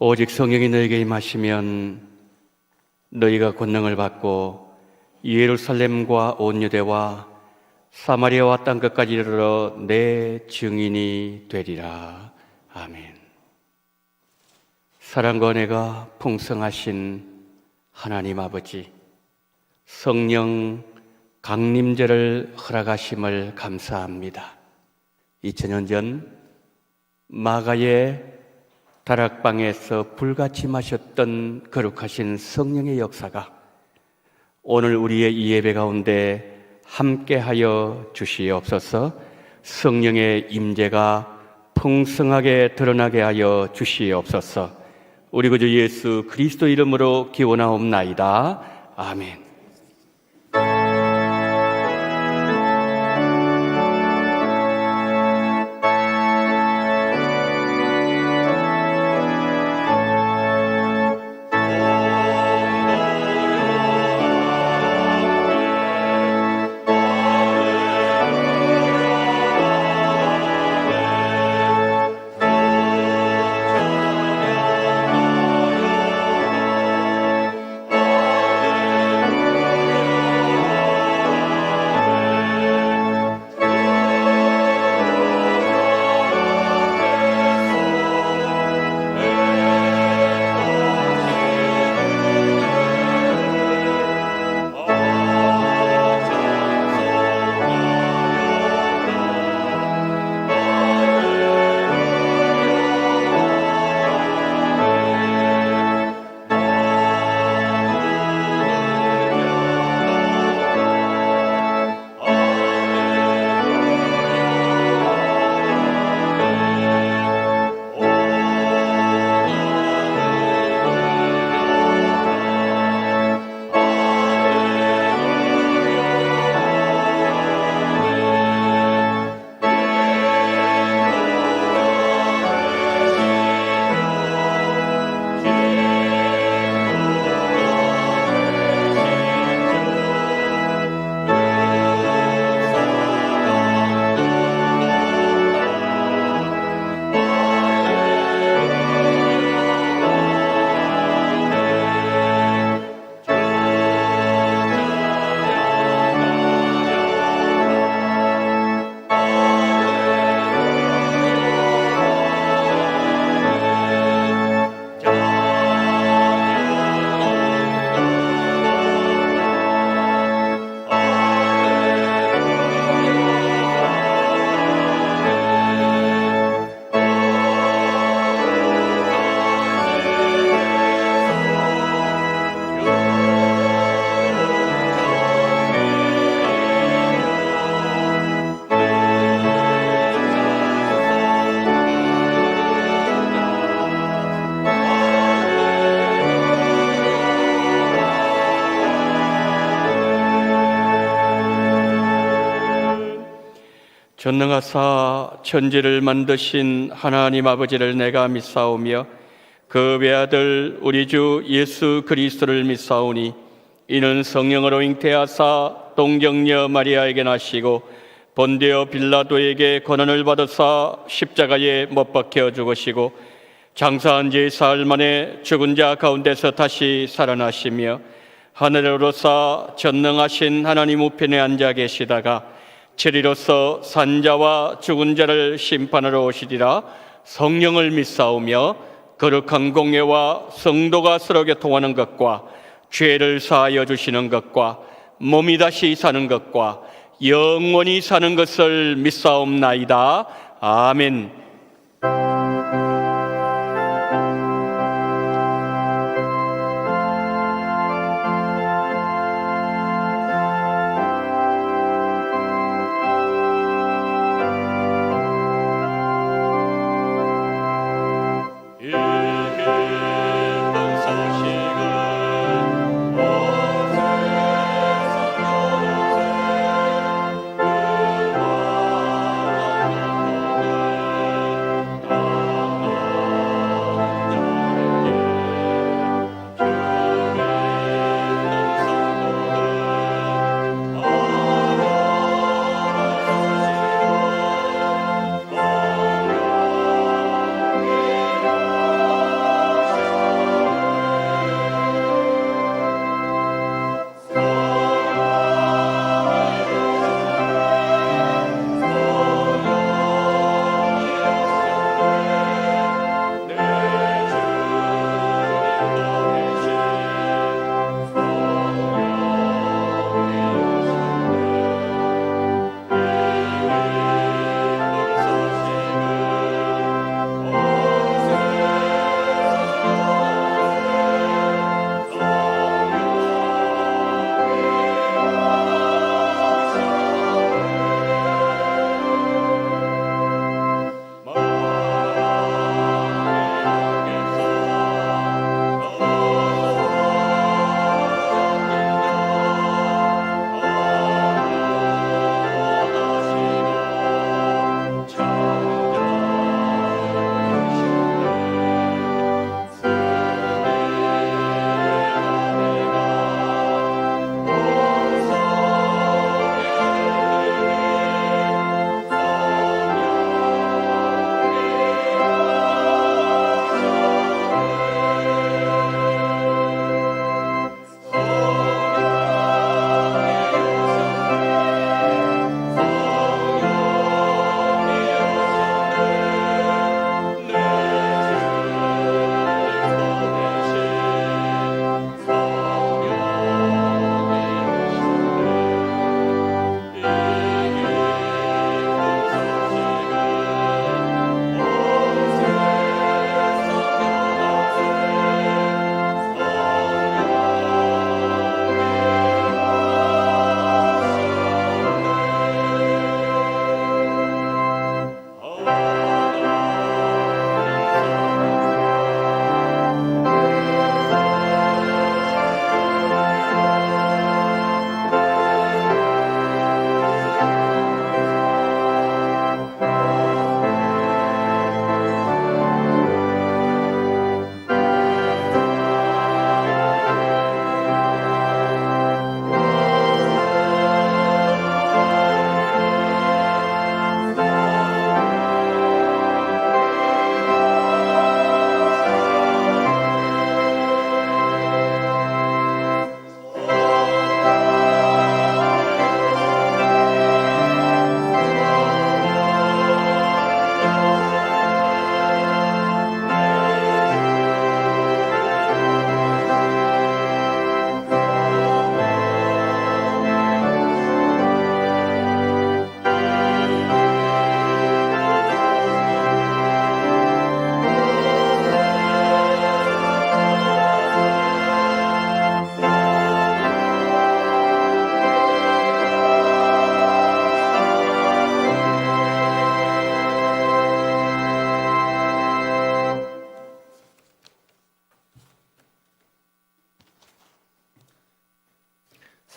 오직 성령이 너에게 임하시면 너희가 권능을 받고 예루살렘과 온 유대와 사마리아와 땅끝까지 이르러 내 증인이 되리라. 아멘. 사랑과 은혜가 풍성하신 하나님 아버지, 성령 강림제를 허락하심을 감사합니다. 2000년 전 마가의 다락방에서 불같이 마셨던 거룩하신 성령의 역사가 오늘 우리의 이 예배 가운데 함께하여 주시옵소서. 성령의 임재가 풍성하게 드러나게 하여 주시옵소서. 우리 구주 예수 그리스도 이름으로 기원하옵나이다. 아멘. 전능하사 천지를 만드신 하나님 아버지를 내가 믿사오며 그 외아들 우리 주 예수 그리스도를 믿사오니 이는 성령으로 잉태하사 동정녀 마리아에게 나시고 본디오 빌라도에게 고난을 받으사 십자가에 못 박혀 죽으시고 장사한 지 사흘 만에 죽은 자 가운데서 다시 살아나시며 하늘에 오르사 전능하신 하나님 우편에 앉아 계시다가 7일로서 산자와 죽은 자를 심판하러 오시리라. 성령을 믿사오며 거룩한 공예와 성도가 서로 교통하는 것과 죄를 사하여 주시는 것과 몸이 다시 사는 것과 영원히 사는 것을 믿사옵나이다. 아멘.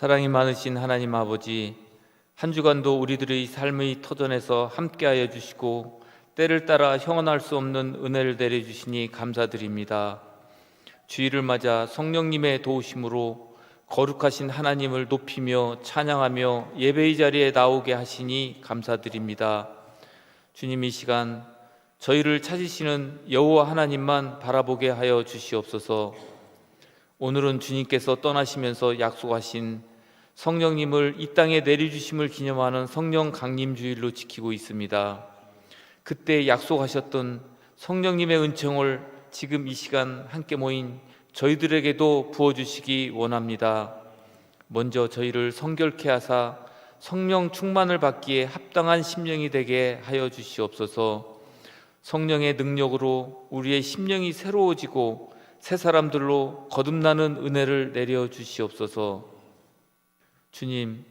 사랑이 많으신 하나님 아버지, 한 주간도 우리들의 삶의 터전에서 함께하여 주시고 때를 따라 형언할 수 없는 은혜를 내려주시니 감사드립니다. 주일을 맞아 성령님의 도우심으로 거룩하신 하나님을 높이며 찬양하며 예배의 자리에 나오게 하시니 감사드립니다. 주님, 이 시간 저희를 찾으시는 여호와 하나님만 바라보게 하여 주시옵소서. 오늘은 주님께서 떠나시면서 약속하신 성령님을 이 땅에 내려주심을 기념하는 성령 강림 주일로 지키고 있습니다. 그때 약속하셨던 성령님의 은총을 지금 이 시간 함께 모인 저희들에게도 부어주시기 원합니다. 먼저 저희를 성결케 하사 성령 충만을 받기에 합당한 심령이 되게 하여 주시옵소서. 성령의 능력으로 우리의 심령이 새로워지고 새 사람들로 거듭나는 은혜를 내려 주시옵소서. 주님,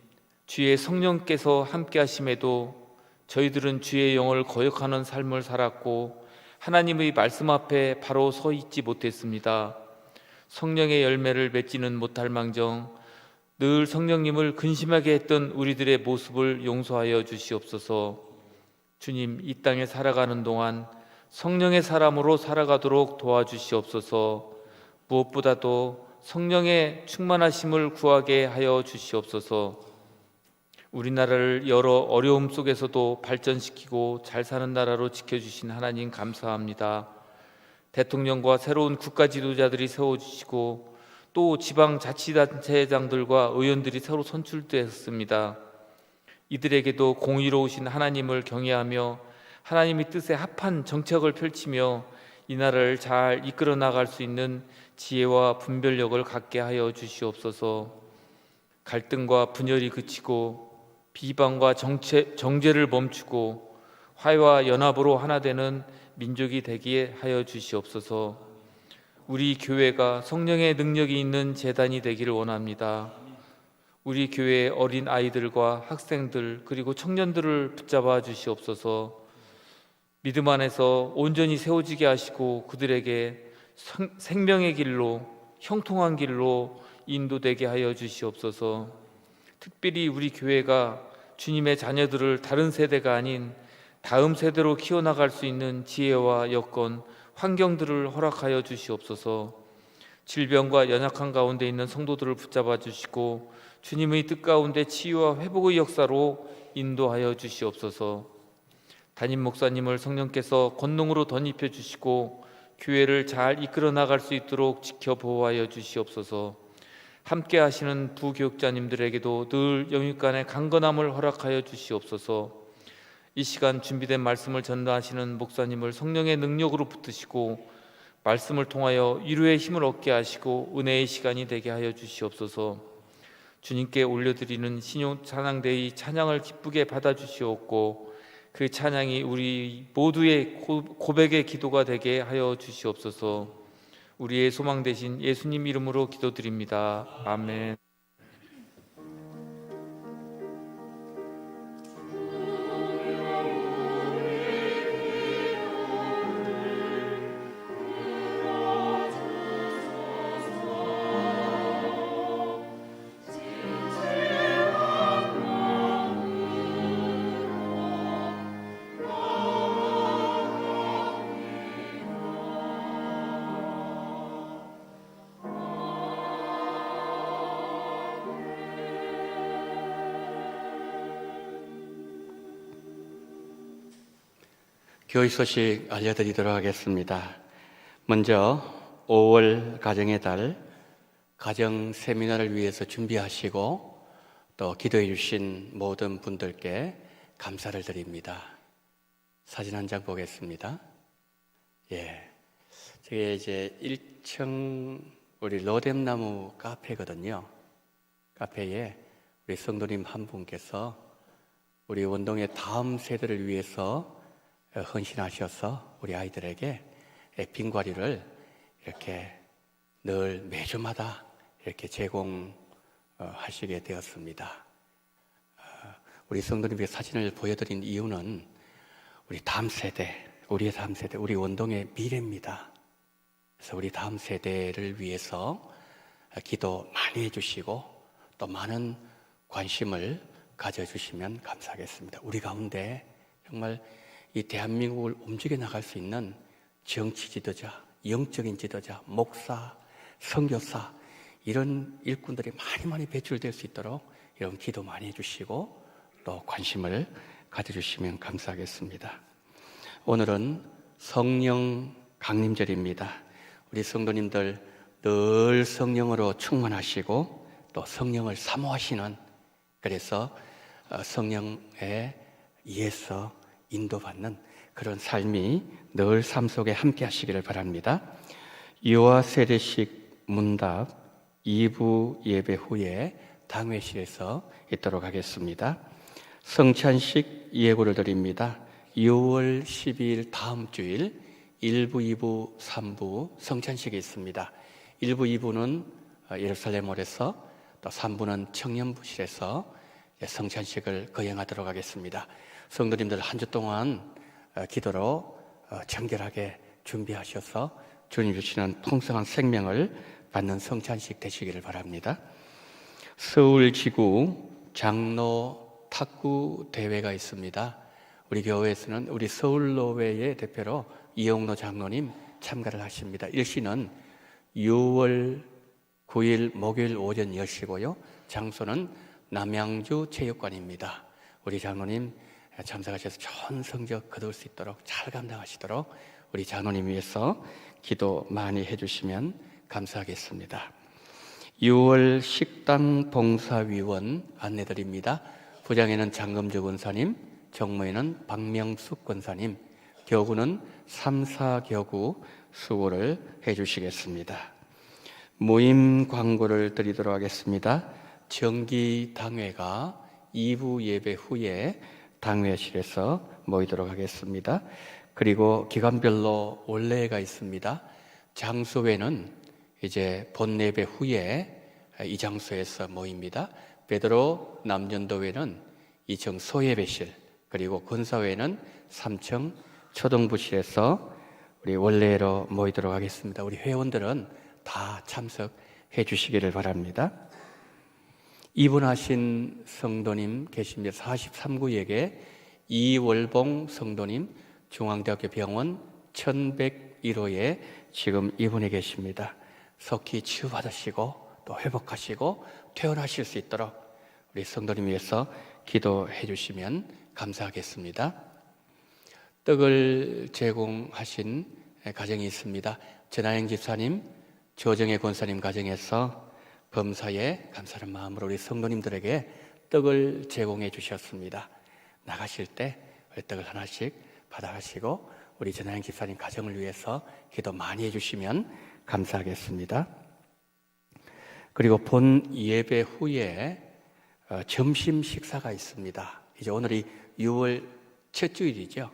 주의 성령께서 함께 하심에도 저희들은 주의 영을 거역하는 삶을 살았고 하나님의 말씀 앞에 바로 서 있지 못했습니다. 성령의 열매를 맺지는 못할 망정 늘 성령님을 근심하게 했던 우리들의 모습을 용서하여 주시옵소서. 주님, 이 땅에 살아가는 동안 성령의 사람으로 살아가도록 도와주시옵소서. 무엇보다도 성령의 충만하심을 구하게 하여 주시옵소서. 우리나라를 여러 어려움 속에서도 발전시키고 잘 사는 나라로 지켜주신 하나님 감사합니다. 대통령과 새로운 국가 지도자들이 세워주시고 또 지방자치단체장들과 의원들이 새로 선출되었습니다. 이들에게도 공의로우신 하나님을 경외하며 하나님의 뜻에 합한 정책을 펼치며 이 나라를 잘 이끌어 나갈 수 있는 지혜와 분별력을 갖게 하여 주시옵소서. 갈등과 분열이 그치고 비방과 정죄를 멈추고 화해와 연합으로 하나 되는 민족이 되게 하여 주시옵소서. 우리 교회가 성령의 능력이 있는 재단이 되기를 원합니다. 우리 교회의 어린 아이들과 학생들 그리고 청년들을 붙잡아 주시옵소서. 믿음 안에서 온전히 세워지게 하시고 그들에게 생명의 길로 형통한 길로 인도되게 하여 주시옵소서. 특별히 우리 교회가 주님의 자녀들을 다른 세대가 아닌 다음 세대로 키워나갈 수 있는 지혜와 여건, 환경들을 허락하여 주시옵소서. 질병과 연약한 가운데 있는 성도들을 붙잡아 주시고 주님의 뜻 가운데 치유와 회복의 역사로 인도하여 주시옵소서. 담임 목사님을 성령께서 권능으로 덧입혀 주시고 교회를 잘 이끌어 나갈 수 있도록 지켜 보호하여 주시옵소서. 함께 하시는 부교육자님들에게도 늘 영육간의 강건함을 허락하여 주시옵소서. 이 시간 준비된 말씀을 전달하시는 목사님을 성령의 능력으로 붙드시고 말씀을 통하여 위로의 힘을 얻게 하시고 은혜의 시간이 되게 하여 주시옵소서. 주님께 올려드리는 신용 찬양대의 찬양을 기쁘게 받아주시옵고 그 찬양이 우리 모두의 고백의 기도가 되게 하여 주시옵소서. 우리의 소망 되신 예수님 이름으로 기도드립니다. 아멘. 교회 소식 알려드리도록 하겠습니다. 먼저 5월 가정의 달 가정 세미나를 위해서 준비하시고 또 기도해 주신 모든 분들께 감사를 드립니다. 사진 한 장 보겠습니다. 저게 이제 1층 우리 로뎀나무 카페거든요. 카페에 우리 성도님 한 분께서 우리 원동의 다음 세대를 위해서 헌신하셔서 우리 아이들에게 빙과류를 이렇게 늘 매주마다 이렇게 제공하시게 되었습니다. 우리 성도님께 사진을 보여드린 이유는 우리 다음 세대, 우리의 다음 세대, 우리 원동의 미래입니다. 그래서 우리 다음 세대를 위해서 기도 많이 해주시고 또 많은 관심을 가져주시면 감사하겠습니다. 우리 가운데 정말 이 대한민국을 움직여 나갈 수 있는 정치 지도자, 영적인 지도자, 목사, 선교사 이런 일꾼들이 많이 배출될 수 있도록 이런 기도 많이 해주시고 또 관심을 가져주시면 감사하겠습니다. 오늘은 성령 강림절입니다. 우리 성도님들 늘 성령으로 충만하시고 또 성령을 사모하시는, 그래서 성령에 의해서 인도받는 그런 삶이 늘 삶 속에 함께 하시기를 바랍니다. 유아 세례식 문답 2부 예배 후에 당회실에서 있도록 하겠습니다. 성찬식 예고를 드립니다. 6월 12일 다음 주일 1부, 2부, 3부 성찬식이 있습니다. 1부, 2부는 예루살렘홀에서 또 3부는 청년부실에서 성찬식을 거행하도록 하겠습니다. 성도님들 한 주 동안 기도로 정결하게 준비하셔서 주님 주시는 풍성한 생명을 받는 성찬식 되시기를 바랍니다. 서울지구 장로 탁구 대회가 있습니다. 우리 교회에서는 우리 서울로회의 대표로 이용로 장로님 참가를 하십니다. 일시는 6월 9일 목요일 오전 10시고요. 장소는 남양주 체육관입니다. 우리 장로님 참석하셔서 좋은 성적 거둘 수 있도록 잘 감당하시도록 우리 장로님 위해서 기도 많이 해주시면 감사하겠습니다. 6월 식당 봉사위원 안내드립니다. 부장에는 장금주 권사님, 정무에는 박명숙 권사님, 교구는 3, 4교구 수고를 해주시겠습니다. 모임 광고를 드리도록 하겠습니다. 정기당회가 2부 예배 후에 당회실에서 모이도록 하겠습니다. 그리고 기간별로 원례가 있습니다. 장소회는 이제 본예배 후에 이 장소에서 모입니다. 베드로 남전도회는 2층 소예배실, 그리고 권사회는 3층 초등부실에서 우리 원래로 모이도록 하겠습니다. 우리 회원들은 다 참석해 주시기를 바랍니다. 입원하신 성도님 계십니다. 43구역에 이월봉 성도님 중앙대학교 병원 1101호에 지금 입원해 계십니다. 속히 치유받으시고 또 회복하시고 퇴원하실 수 있도록 우리 성도님 위해서 기도해 주시면 감사하겠습니다. 떡을 제공하신 가정이 있습니다. 전하영 집사님, 조정혜 권사님 가정에서 범사에 감사하는 마음으로 우리 성도님들에게 떡을 제공해 주셨습니다. 나가실 때 떡을 하나씩 받아가시고 우리 전하영 집사님 가정을 위해서 기도 많이 해주시면 감사하겠습니다. 그리고 본 예배 후에 점심 식사가 있습니다. 이제 오늘이 6월 첫 주일이죠.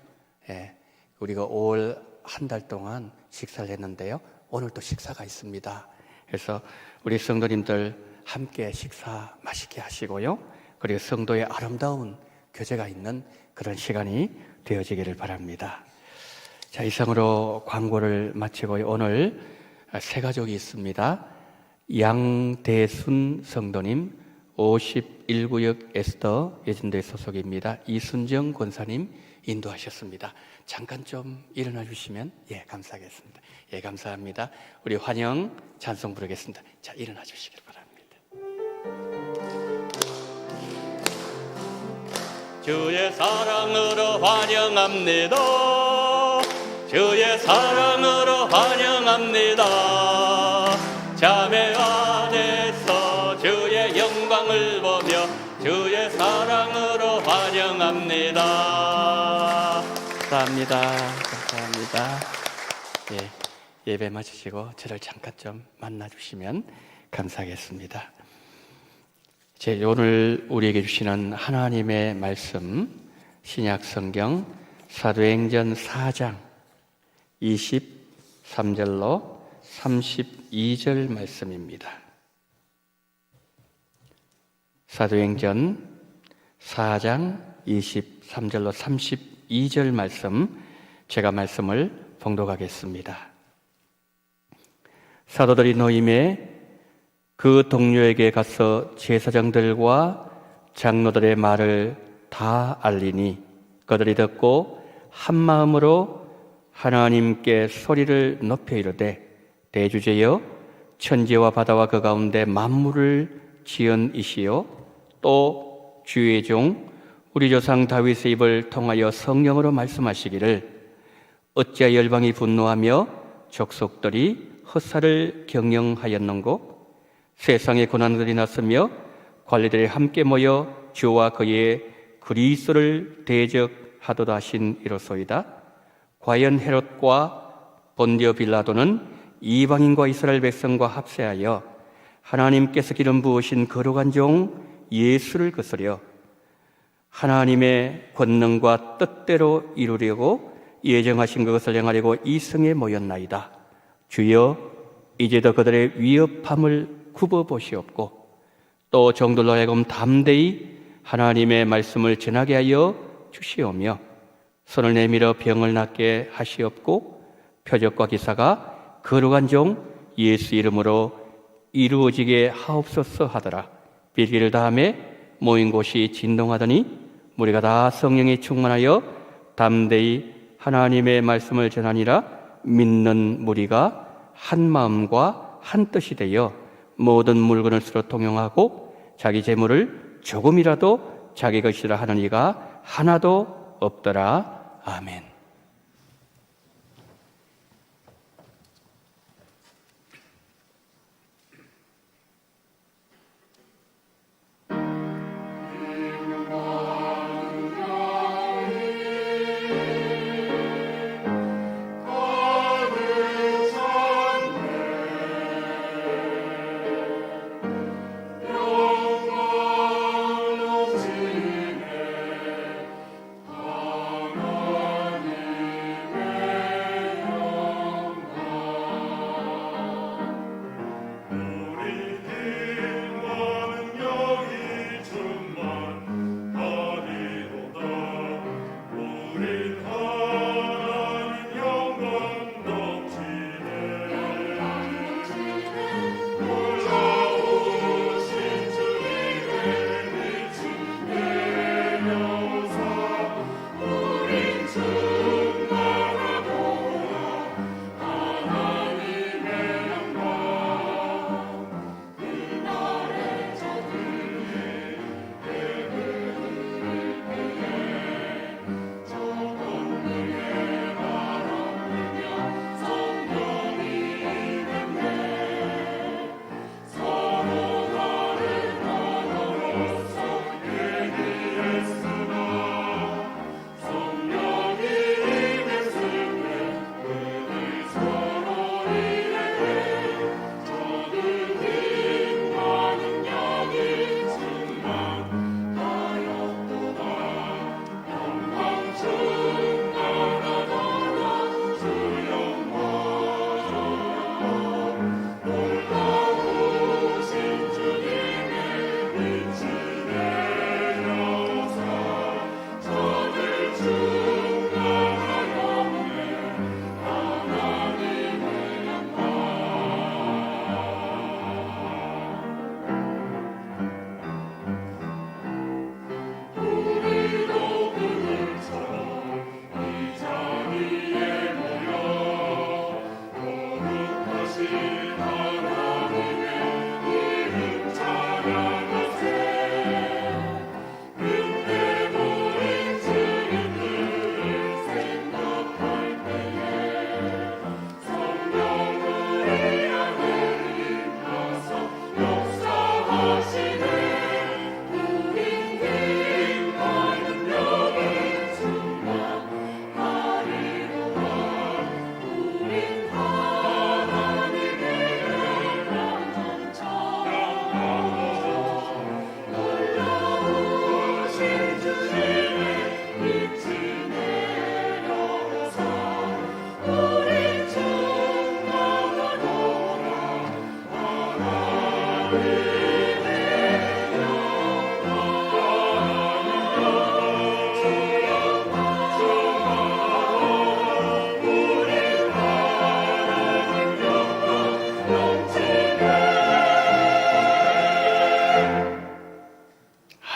우리가 5월 한 달 동안 식사를 했는데요. 오늘 또 식사가 있습니다. 그래서 우리 성도님들 함께 식사 맛있게 하시고요. 그리고 성도의 아름다운 교제가 있는 그런 시간이 되어지기를 바랍니다. 자, 이상으로 광고를 마치고요. 오늘 세 가족이 있습니다. 양대순 성도님, 51구역 에스더 예진대 소속입니다. 이순정 권사님 인도하셨습니다. 잠깐 좀 일어나 주시면 감사하겠습니다. 감사합니다. 우리 환영 찬송 부르겠습니다. 자, 일어나 주시길 바랍니다. 주의 사랑으로 환영합니다. 주의 사랑으로 환영합니다. 자매 안에서 주의 영광을 보며 주의 사랑으로 환영합니다. 감사합니다. 감사합니다. 예배 마치시고 저를 잠깐 좀 만나주시면 감사하겠습니다. 오늘 우리에게 주시는 하나님의 말씀, 신약성경 사도행전 4장 23절로 32절 말씀입니다. 사도행전 4장 23절로 32절 말씀, 제가 말씀을 봉독하겠습니다. 사도들이 노임에 그 동료에게 가서 제사장들과 장로들의 말을 다 알리니 그들이 듣고 한 마음으로 하나님께 소리를 높여 이르되 대주제여 천지와 바다와 그 가운데 만물을 지은 이시요 또 주의 종 우리 조상 다윗의 입을 통하여 성령으로 말씀하시기를 어찌하여 열방이 분노하며 족속들이 헛살을 경영하였는고 세상의 고난들이 났으며 관리들이 함께 모여 주와 그의 그리스도를 대적하도다 하신 이로소이다. 과연 헤롯과 본디오 빌라도는 이방인과 이스라엘 백성과 합세하여 하나님께서 기름 부으신 거룩한 종 예수를 거스려 하나님의 권능과 뜻대로 이루려고 예정하신 그것을 행하려고 이 성에 모였나이다. 주여 이제도 그들의 위협함을 굽어보시옵고 또 종들로 하여금 담대히 하나님의 말씀을 전하게 하여 주시오며 손을 내밀어 병을 낫게 하시옵고 표적과 기사가 거룩한 종 예수 이름으로 이루어지게 하옵소서 하더라. 빌기를 다음에 모인 곳이 진동하더니 무리가 다 성령에 충만하여 담대히 하나님의 말씀을 전하니라. 믿는 무리가 한 마음과 한 뜻이 되어 모든 물건을 서로 통용하고 자기 재물을 조금이라도 자기 것이라 하는 이가 하나도 없더라. 아멘.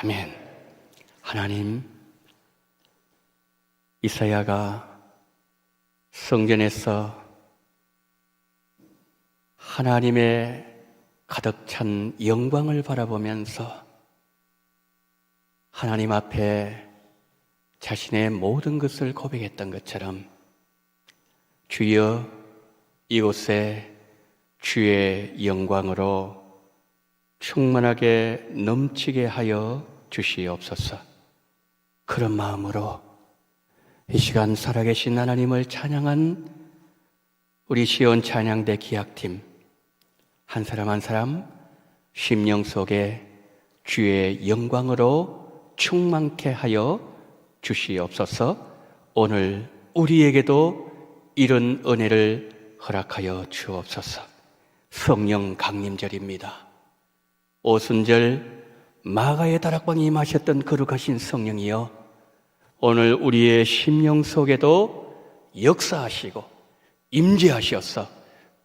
아멘. 이사야가 성전에서 하나님의 가득 찬 영광을 바라보면서 하나님 앞에 자신의 모든 것을 고백했던 것처럼 주여 이곳에 주의 영광으로 충만하게 넘치게 하여 주시옵소서. 그런 마음으로 이 시간 살아계신 하나님을 찬양한 우리 시온 찬양대 기악팀 한 사람 한 사람 심령 속에 주의 영광으로 충만케 하여 주시옵소서. 오늘 우리에게도 이런 은혜를 허락하여 주옵소서. 성령 강림절입니다. 오순절 마가의 다락방에 임하셨던 거룩하신 성령이여, 오늘 우리의 심령 속에도 역사하시고 임재하셔서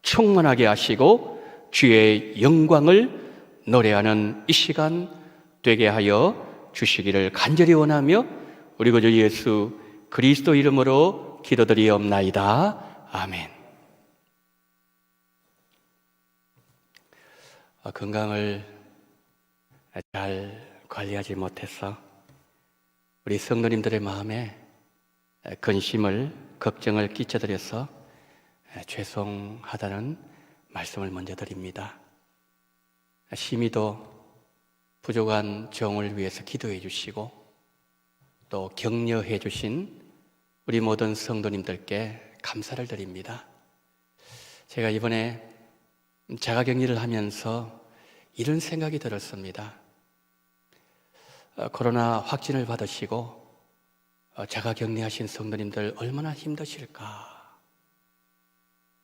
충만하게 하시고 주의 영광을 노래하는 이 시간 되게 하여 주시기를 간절히 원하며 우리 구주 예수 그리스도 이름으로 기도드리옵나이다. 아멘. 건강을 잘 관리하지 못해서 우리 성도님들의 마음에 근심을, 걱정을 끼쳐드려서 죄송하다는 말씀을 먼저 드립니다. 심히도 부족한 종을 위해서 기도해 주시고 또 격려해 주신 우리 모든 성도님들께 감사를 드립니다. 제가 이번에 자가격리를 하면서 이런 생각이 들었습니다. 코로나 확진을 받으시고 자가격리하신 성도님들 얼마나 힘드실까,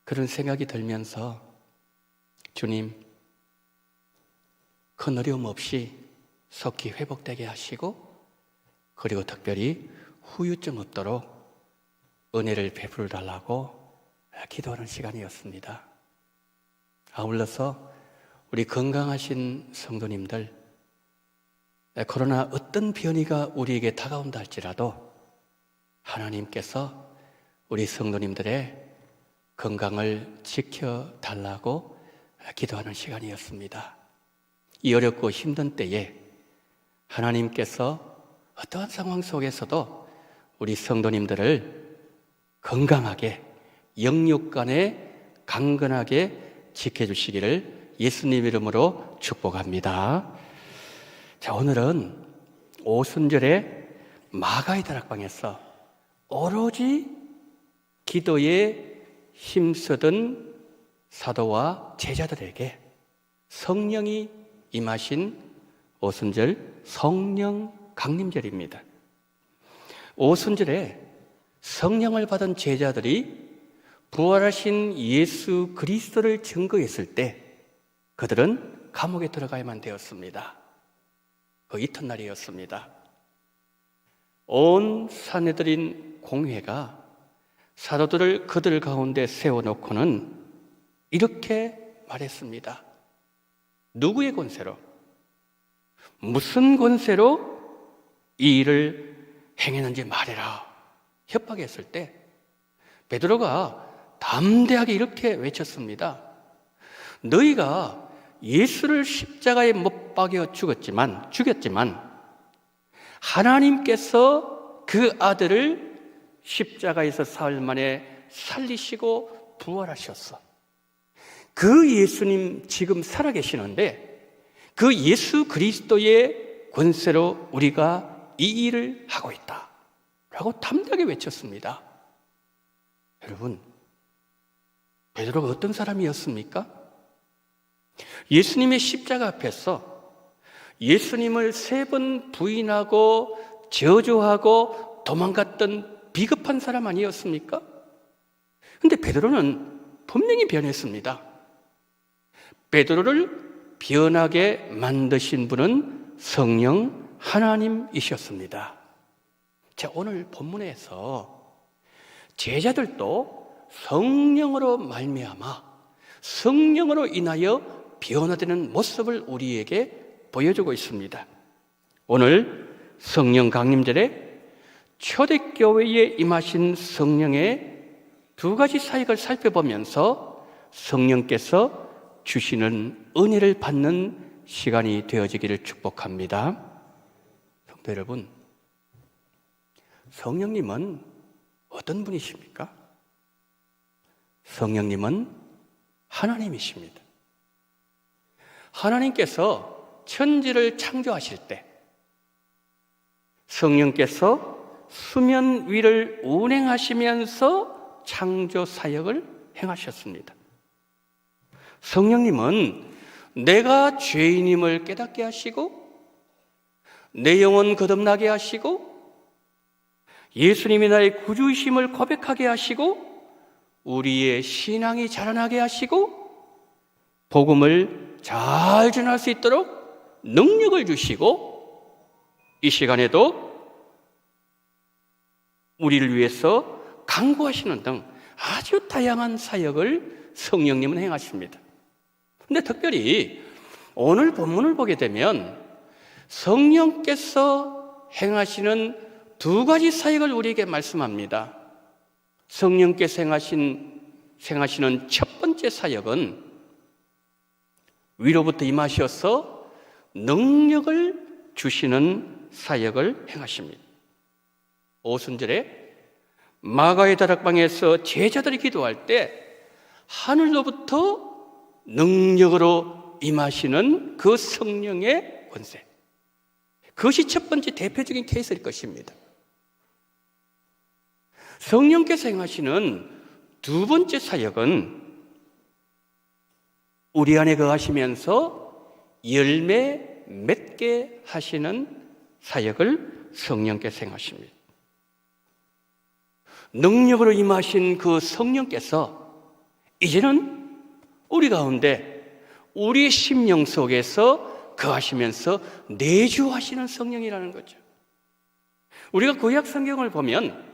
그런 생각이 들면서 주님, 큰 어려움 없이 속히 회복되게 하시고 그리고 특별히 후유증 없도록 은혜를 베풀어 달라고 기도하는 시간이었습니다. 아울러서 우리 건강하신 성도님들, 코로나 어떤 변이가 우리에게 다가온다 할지라도 하나님께서 우리 성도님들의 건강을 지켜달라고 기도하는 시간이었습니다. 이 어렵고 힘든 때에 하나님께서 어떠한 상황 속에서도 우리 성도님들을 건강하게, 영육간에 강건하게 지켜주시기를 예수님 이름으로 축복합니다. 자, 오늘은 오순절에 마가의 다락방에서 오로지 기도에 힘쓰던 사도와 제자들에게 성령이 임하신 오순절 성령 강림절입니다. 오순절에 성령을 받은 제자들이 부활하신 예수 그리스도를 증거했을 때 그들은 감옥에 들어가야만 되었습니다. 그 이튿날이었습니다. 온 사내들인 공회가 사도들을 그들 가운데 세워놓고는 이렇게 말했습니다. 누구의 권세로, 무슨 권세로 이 일을 행했는지 말해라 협박했을 때 베드로가 담대하게 이렇게 외쳤습니다. 너희가 예수를 십자가에 못 박여 죽였지만 하나님께서 그 아들을 십자가에서 사흘 만에 살리시고 부활하셨어. 그 예수님 지금 살아계시는데 그 예수 그리스도의 권세로 우리가 이 일을 하고 있다 라고 담대하게 외쳤습니다. 여러분, 베드로가 어떤 사람이었습니까? 예수님의 십자가 앞에서 예수님을 3번 부인하고 저주하고 도망갔던 비겁한 사람 아니었습니까? 그런데 베드로는 분명히 변했습니다. 베드로를 변하게 만드신 분은 성령 하나님이셨습니다. 자, 오늘 본문에서 제자들도 성령으로 말미암아 성령으로 인하여 변화되는 모습을 우리에게 보여주고 있습니다. 오늘 성령 강림절에 초대교회에 임하신 성령의 두 가지 사역을 살펴보면서 성령께서 주시는 은혜를 받는 시간이 되어지기를 축복합니다. 성도 여러분, 성령님은 어떤 분이십니까? 성령님은 하나님이십니다. 하나님께서 천지를 창조하실 때 성령께서 수면 위를 운행하시면서 창조 사역을 행하셨습니다. 성령님은 내가 죄인임을 깨닫게 하시고 내 영혼 거듭나게 하시고 예수님이 나의 구주이심을 고백하게 하시고 우리의 신앙이 자라나게 하시고 복음을 잘 전할 수 있도록 능력을 주시고 이 시간에도 우리를 위해서 간구하시는 등 아주 다양한 사역을 성령님은 행하십니다. 그런데 특별히 오늘 본문을 보게 되면 성령께서 행하시는 두 가지 사역을 우리에게 말씀합니다. 성령께서 행하시는 첫 번째 사역은 위로부터 임하셔서 능력을 주시는 사역을 행하십니다. 오순절에 마가의 다락방에서 제자들이 기도할 때 하늘로부터 능력으로 임하시는 그 성령의 권세, 그것이 첫 번째 대표적인 케이스일 것입니다. 성령께서 행하시는 두 번째 사역은 우리 안에 거하시면서 열매 맺게 하시는 사역을 성령께서 행하십니다. 능력으로 임하신 그 성령께서 이제는 우리 가운데 우리의 심령 속에서 거하시면서 내주하시는 성령이라는 거죠. 우리가 구약 성경을 보면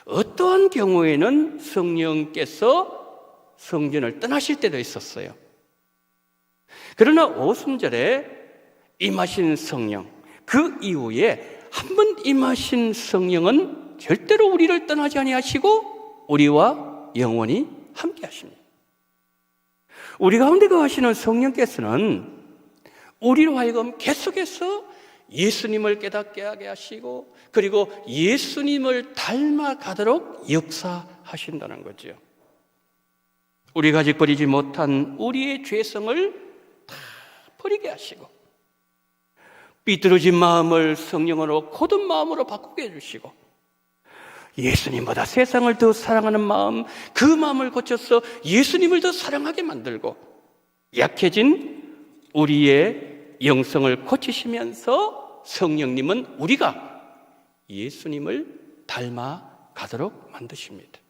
어떠한 경우에는 성령께서 성전을 떠나실 때도 있었어요. 그러나 오순절에 임하신 성령, 그 이후에 한 번 임하신 성령은 절대로 우리를 떠나지 아니하시고 우리와 영원히 함께 하십니다. 우리 가운데 거하시는 성령께서는 우리로 하여금 계속해서 예수님을 깨닫게 하게 하시고 그리고 예수님을 닮아가도록 역사하신다는 거죠. 우리가 아직 버리지 못한 우리의 죄성을 다 버리게 하시고 삐뚤어진 마음을 성령으로 굳은 마음으로 바꾸게 해주시고 예수님보다 세상을 더 사랑하는 마음, 그 마음을 고쳐서 예수님을 더 사랑하게 만들고 약해진 우리의 영성을 고치시면서 성령님은 우리가 예수님을 닮아가도록 만드십니다.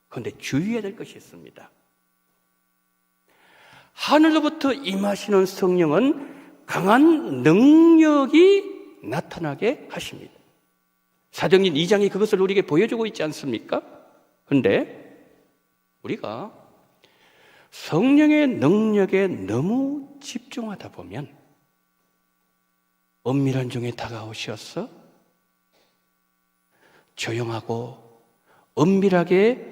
그런데 주의해야 될 것이 있습니다. 하늘로부터 임하시는 성령은 강한 능력이 나타나게 하십니다. 사도행전 2장이 그것을 우리에게 보여주고 있지 않습니까? 그런데 우리가 성령의 능력에 너무 집중하다 보면 은밀한 중에 다가오셔서 조용하고 은밀하게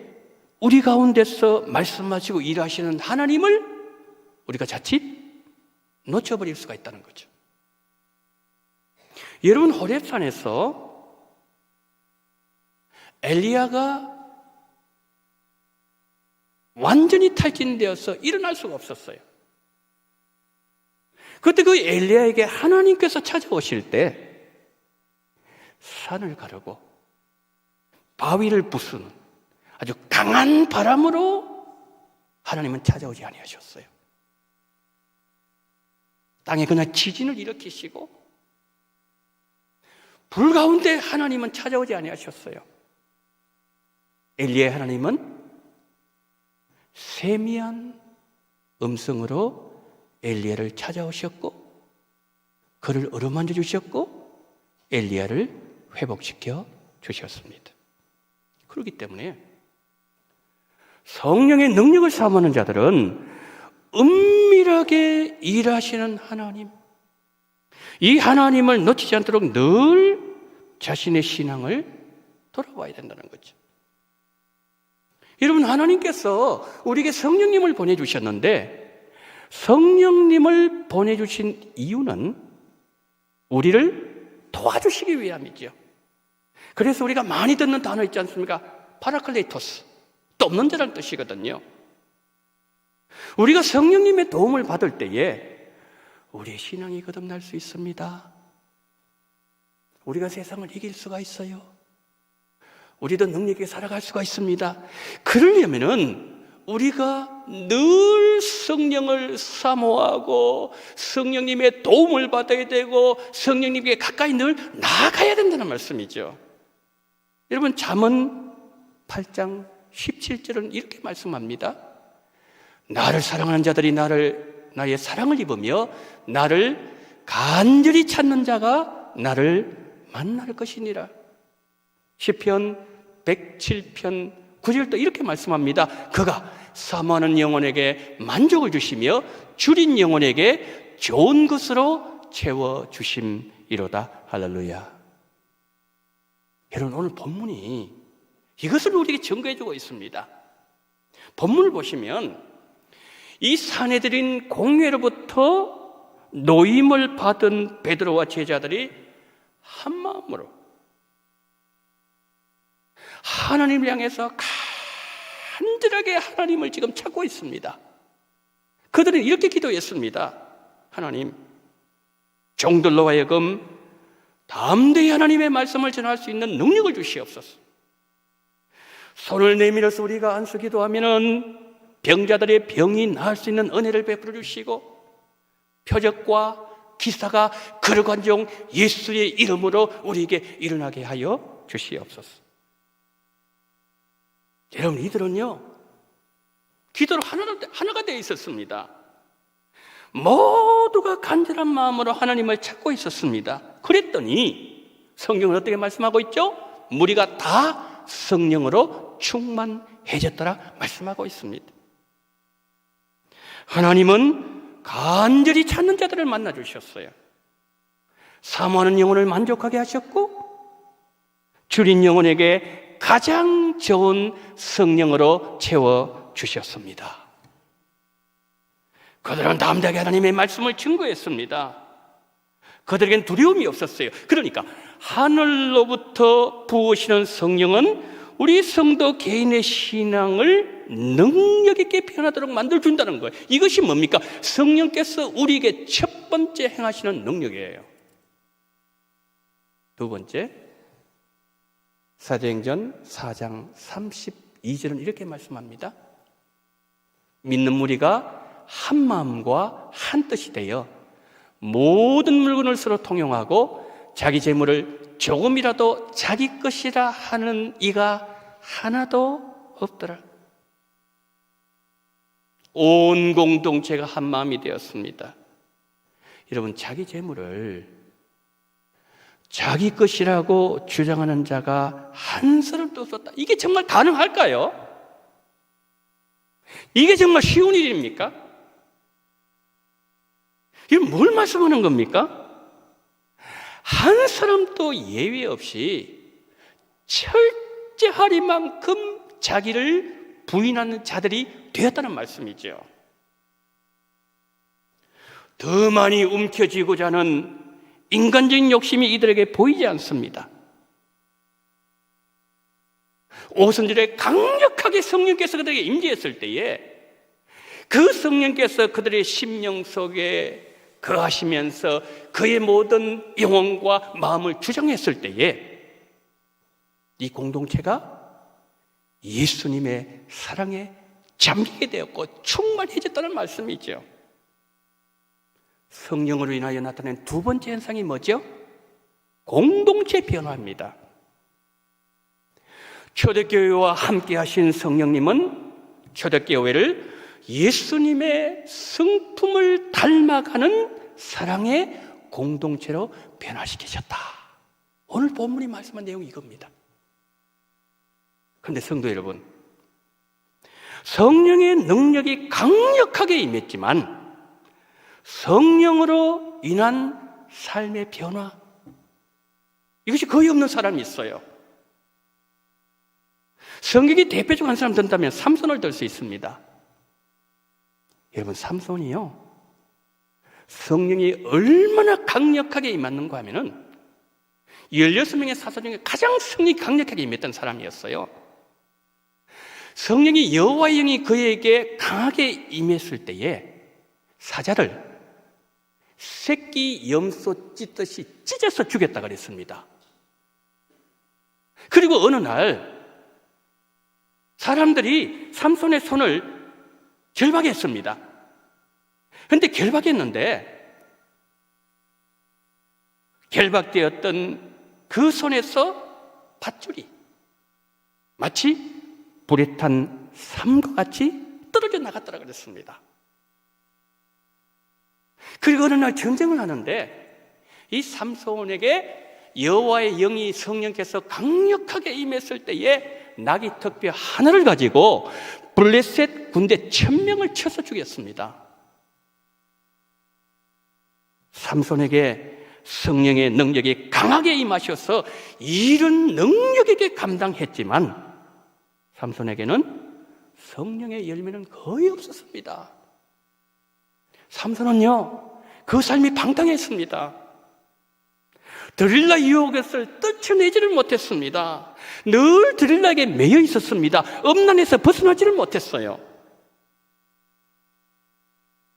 우리 가운데서 말씀하시고 일하시는 하나님을 우리가 자칫 놓쳐버릴 수가 있다는 거죠. 여러분, 호렙산에서 엘리야가 완전히 탈진되어서 일어날 수가 없었어요. 그때 그 엘리야에게 하나님께서 찾아오실 때 산을 가르고 바위를 부수는 아주 강한 바람으로 하나님은 찾아오지 아니하셨어요. 땅에 그냥 지진을 일으키시고 불 가운데 하나님은 찾아오지 아니하셨어요. 엘리야의 하나님은 세미한 음성으로 엘리야를 찾아오셨고 그를 어루만져 주셨고 엘리야를 회복시켜 주셨습니다. 그렇기 때문에 성령의 능력을 사모하는 자들은 은밀하게 일하시는 하나님, 이 하나님을 놓치지 않도록 늘 자신의 신앙을 돌아봐야 된다는 거죠. 여러분, 하나님께서 우리에게 성령님을 보내주셨는데 성령님을 보내주신 이유는 우리를 도와주시기 위함이죠. 그래서 우리가 많이 듣는 단어 있지 않습니까? 파라클레토스, 돕는 자라는 뜻이거든요. 우리가 성령님의 도움을 받을 때에 우리의 신앙이 거듭날 수 있습니다. 우리가 세상을 이길 수가 있어요. 우리도 능력 있게 살아갈 수가 있습니다. 그러려면은 우리가 늘 성령을 사모하고 성령님의 도움을 받아야 되고 성령님께 가까이 늘 나아가야 된다는 말씀이죠. 여러분, 잠언 8장 17절은 이렇게 말씀합니다. 나를 사랑하는 자들이 나의 사랑을 입으며 나를 간절히 찾는 자가 나를 만날 것이니라. 시편 107편 9절도 이렇게 말씀합니다. 그가 사모하는 영혼에게 만족을 주시며 줄인 영혼에게 좋은 것으로 채워주심이로다. 할렐루야. 여러분, 오늘 본문이 이것을 우리에게 증거해주고 있습니다. 본문을 보시면 이 사내들인 공회로부터 노임을 받은 베드로와 제자들이 한 마음으로 하나님을 향해서 간절하게 하나님을 지금 찾고 있습니다. 그들은 이렇게 기도했습니다. 하나님, 종들로 하여금 담대히 하나님의 말씀을 전할 수 있는 능력을 주시옵소서. 손을 내밀어서 우리가 안수 기도하면은 병자들의 병이 나을 수 있는 은혜를 베풀어 주시고 표적과 기사가 거룩한 예수의 이름으로 우리에게 일어나게 하여 주시옵소서. 여러분, 이들은요 기도로 하나가 되어 있었습니다. 모두가 간절한 마음으로 하나님을 찾고 있었습니다. 그랬더니 성경은 어떻게 말씀하고 있죠? 무리가 다 성령으로 충만해졌더라 말씀하고 있습니다. 하나님은 간절히 찾는 자들을 만나 주셨어요. 사모하는 영혼을 만족하게 하셨고 줄인 영혼에게 가장 좋은 성령으로 채워주셨습니다. 그들은 담대하게 하나님의 말씀을 증거했습니다. 그들에겐 두려움이 없었어요. 그러니까 하늘로부터 부으시는 성령은 우리 성도 개인의 신앙을 능력 있게 표현하도록 만들어준다는 거예요. 이것이 뭡니까? 성령께서 우리에게 첫 번째 행하시는 능력이에요. 두 번째, 사도행전 4장 32절은 이렇게 말씀합니다. 믿는 무리가 한 마음과 한 뜻이 되어 모든 물건을 서로 통용하고 자기 재물을 조금이라도 자기 것이라 하는 이가 하나도 없더라. 온 공동체가 한 마음이 되었습니다. 여러분, 자기 재물을 자기 것이라고 주장하는 자가 한 사람도 없었다. 이게 정말 가능할까요? 이게 정말 쉬운 일입니까? 이건 뭘 말씀하는 겁니까? 한 사람도 예외 없이 철저하리만큼 자기를 부인하는 자들이 되었다는 말씀이죠. 더 많이 움켜쥐고자 하는 인간적인 욕심이 이들에게 보이지 않습니다. 오순절에 강력하게 성령께서 그들에게 임재했을 때에 그 성령께서 그들의 심령 속에 거하시면서 그의 모든 영혼과 마음을 주장했을 때에 이 공동체가 예수님의 사랑에 잠기게 되었고 충만해졌다는 말씀이죠. 성령으로 인하여 나타낸 두 번째 현상이 뭐죠? 공동체 변화입니다. 초대교회와 함께 하신 성령님은 초대교회를 예수님의 성품을 닮아가는 사랑의 공동체로 변화시키셨다. 오늘 본문이 말씀한 내용이 이겁니다. 그런데 성도 여러분, 성령의 능력이 강력하게 임했지만 성령으로 인한 삶의 변화, 이것이 거의 없는 사람이 있어요. 성경이 대표적으로 한 사람 든다면 삼손을 들 수 있습니다. 여러분, 삼손이요, 성령이 얼마나 강력하게 임했는가 하면은 16명의 사도 중에 가장 성령이 강력하게 임했던 사람이었어요. 성령이, 여호와의 영이 그에게 강하게 임했을 때에 사자를 새끼 염소 찢듯이 찢어서 죽였다 그랬습니다. 그리고 어느 날 사람들이 삼손의 손을 결박했습니다. 그런데 결박했는데 결박되었던 그 손에서 밧줄이 마치 불에 탄 삼과 같이 떨어져 나갔더라 그랬습니다. 그리고 어느 날 전쟁을 하는데 이 삼손에게 여호와의 영이, 성령께서 강력하게 임했을 때에 나귀 턱뼈 하나를 가지고 블레셋 군대 1000명을 쳐서 죽였습니다. 삼손에게 성령의 능력이 강하게 임하셔서 이런 능력에게 감당했지만 삼손에게는 성령의 열매는 거의 없었습니다. 삼손은요, 그 삶이 방탕했습니다. 드릴라 유혹을 떨쳐내지를 못했습니다. 늘 드릴라에게 매여 있었습니다. 엄난에서 벗어나지를 못했어요.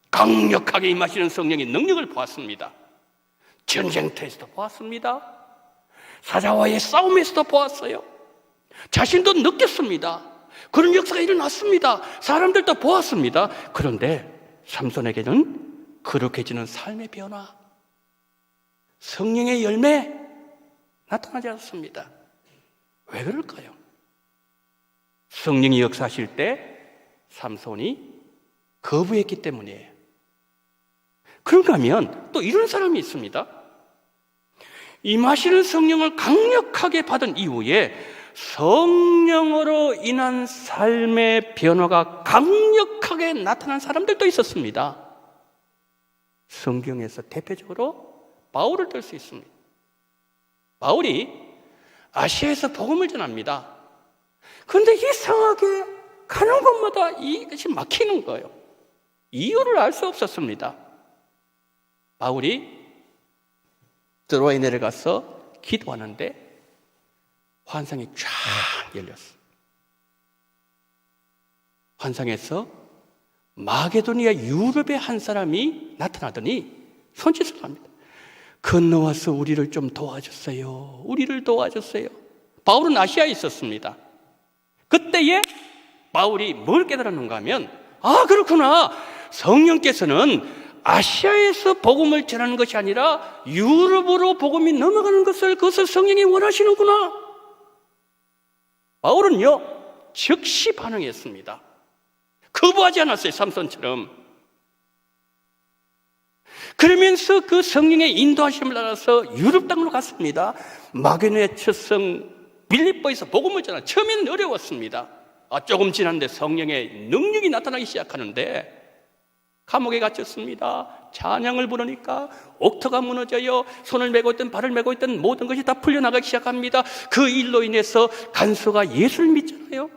강력하게 임하시는 성령의 능력을 보았습니다. 전쟁터에서도 보았습니다. 사자와의 싸움에서도 보았어요. 자신도 느꼈습니다. 그런 역사가 일어났습니다. 사람들도 보았습니다. 그런데 삼손에게는 거룩해지는 삶의 변화, 성령의 열매 나타나지 않습니다. 왜 그럴까요? 성령이 역사하실 때 삼손이 거부했기 때문이에요. 그런가 하면 또 이런 사람이 있습니다. 임하시는 성령을 강력하게 받은 이후에 성령으로 인한 삶의 변화가 강력하게 나타난 사람들도 있었습니다. 성경에서 대표적으로 바울을 들 수 있습니다. 바울이 아시아에서 복음을 전합니다. 그런데 이상하게 가는 곳마다 이것이 막히는 거예요. 이유를 알 수 없었습니다. 바울이 드로아에 내려가서 기도하는데 환상이 쫙 열렸어요. 환상에서 마게도니아 유럽의 한 사람이 나타나더니 손짓을 합니다. 건너와서 우리를 좀 도와주세요. 우리를 도와주세요. 바울은 아시아에 있었습니다. 그때에 바울이 뭘 깨달았는가 하면, 아, 그렇구나. 성령께서는 아시아에서 복음을 전하는 것이 아니라 유럽으로 복음이 넘어가는 그것을 성령이 원하시는구나. 바울은요, 즉시 반응했습니다. 거부하지 않았어요, 삼손처럼. 그러면서 그 성령의 인도하심을 따라서 유럽 땅으로 갔습니다. 마게도니아 첫성 빌립보에서 복음을 전하. 처음에는 어려웠습니다. 조금 지났는데 성령의 능력이 나타나기 시작하는데 감옥에 갇혔습니다. 찬양을 부르니까 옥터가 무너져요. 손을 메고 있던 발을 메고 있던 모든 것이 다 풀려나가기 시작합니다. 그 일로 인해서 간수가 예수를 믿잖아요.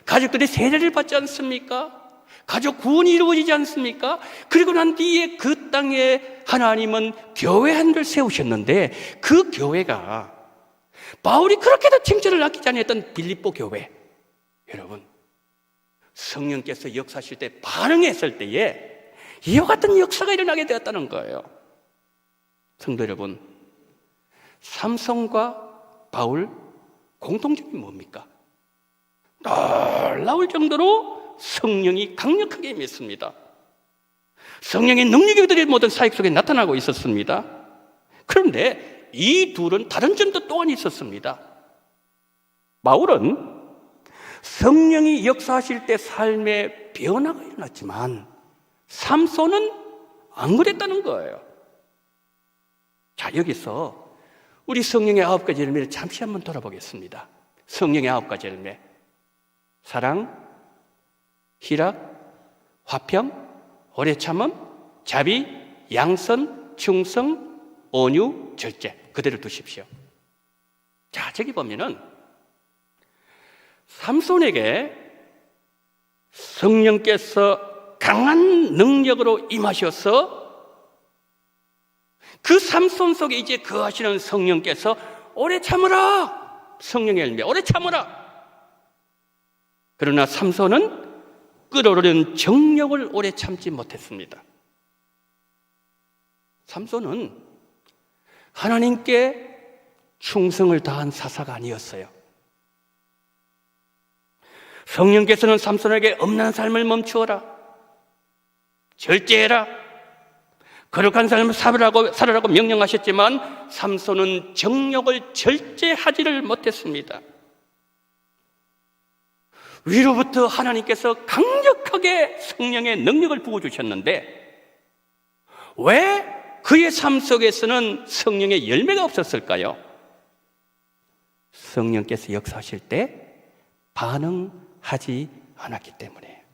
가족들이 세례를 받지 않습니까? 가족 구원이 이루어지지 않습니까? 그리고 난 뒤에 그 땅에 하나님은 교회 하나를 세우셨는데 그 교회가 바울이 그렇게도 칭찬을 아끼지 않았던 빌립보 교회, 여러분, 성령께서 역사하실 때 반응했을 때에 이와 같은 역사가 일어나게 되었다는 거예요. 성도 여러분, 삼손과 바울 공통점이 뭡니까? 놀라울 정도로 성령이 강력하게 임했습니다. 성령의 능력이 그들의 모든 사역 속에 나타나고 있었습니다. 그런데 이 둘은 다른 점도 또한 있었습니다. 바울은 성령이 역사하실 때 삶의 변화가 일어났지만 삼손은 안 그랬다는 거예요. 자, 여기서 우리 성령의 9가지 열매를 잠시 한번 돌아보겠습니다. 성령의 9가지 열매: 사랑, 희락, 화평, 오래 참음, 자비, 양선, 충성, 온유, 절제. 그대로 두십시오. 자, 저기 보면은 삼손에게 성령께서 강한 능력으로 임하셔서 그 삼손 속에 이제 거하시는 성령께서 오래 참으라, 성령의 열매, 오래 참으라. 그러나 삼손은 끓어오르는 정욕을 오래 참지 못했습니다. 삼손은 하나님께 충성을 다한 사사가 아니었어요. 성령께서는 삼손에게 엄난 삶을 멈추어라, 절제해라, 거룩한 삶을 살으라고 명령하셨지만 삼손은 정욕을 절제하지를 못했습니다. 위로부터 하나님께서 강력하게 성령의 능력을 부어주셨는데 왜 그의 삶 속에서는 성령의 열매가 없었을까요? 성령께서 역사하실 때 반응하지 않았기 때문에.